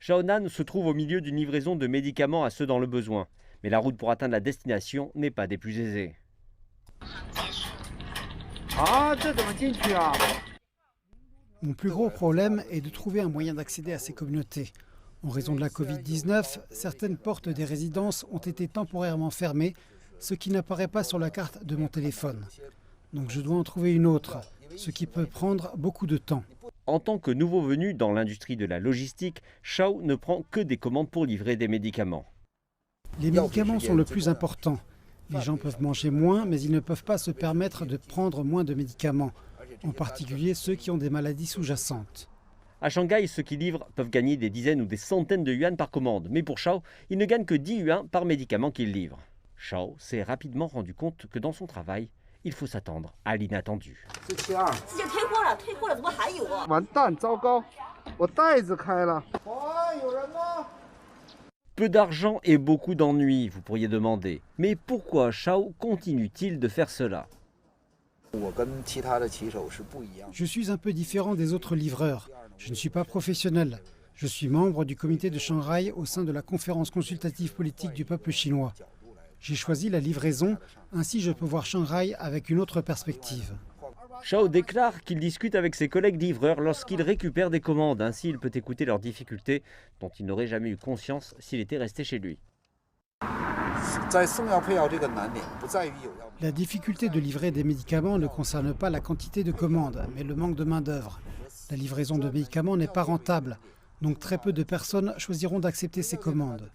Shaonan se trouve au milieu d'une livraison de médicaments à ceux dans le besoin. Mais la route pour atteindre la destination n'est pas des plus aisées. Mon plus gros problème est de trouver un moyen d'accéder à ces communautés. En raison de la Covid-19, certaines portes des résidences ont été temporairement fermées, ce qui n'apparaît pas sur la carte de mon téléphone. Donc je dois en trouver une autre, ce qui peut prendre beaucoup de temps. En tant que nouveau venu dans l'industrie de la logistique, Shao ne prend que des commandes pour livrer des médicaments. Les médicaments sont le plus important. Les gens peuvent manger moins, mais ils ne peuvent pas se permettre de prendre moins de médicaments, en particulier ceux qui ont des maladies sous-jacentes. À Shanghai, ceux qui livrent peuvent gagner des dizaines ou des centaines de yuan par commande. Mais pour Shao, il ne gagne que 10 yuan par médicament qu'il livre. Shao s'est rapidement rendu compte que dans son travail, il faut s'attendre à l'inattendu. Peu d'argent et beaucoup d'ennuis, vous pourriez demander. Mais pourquoi Shao continue-t-il de faire cela? Je suis un peu différent des autres livreurs. Je ne suis pas professionnel. Je suis membre du comité de Shanghai au sein de la conférence consultative politique du peuple chinois. J'ai choisi la livraison, ainsi je peux voir Shanghai avec une autre perspective. Shao déclare qu'il discute avec ses collègues livreurs lorsqu'il récupère des commandes. Ainsi, il peut écouter leurs difficultés dont il n'aurait jamais eu conscience s'il était resté chez lui. La difficulté de livrer des médicaments ne concerne pas la quantité de commandes, mais le manque de main-d'œuvre. La livraison de médicaments n'est pas rentable, donc très peu de personnes choisiront d'accepter ces commandes.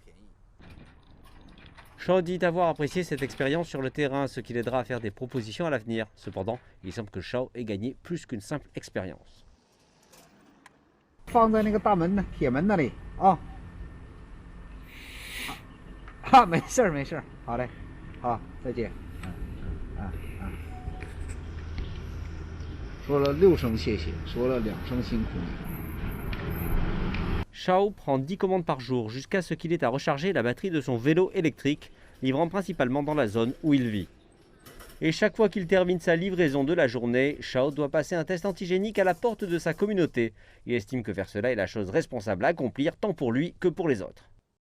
Shao dit avoir apprécié cette expérience sur le terrain, ce qui l'aidera à faire des propositions à l'avenir. Cependant, il semble que Shao ait gagné plus qu'une simple expérience. Shao prend 10 commandes par jour jusqu'à ce qu'il ait à recharger la batterie de son vélo électrique, livrant principalement dans la zone où il vit. Et chaque fois qu'il termine sa livraison de la journée, Shao doit passer un test antigénique à la porte de sa communauté. Il estime que faire cela est la chose responsable à accomplir tant pour lui que pour les autres.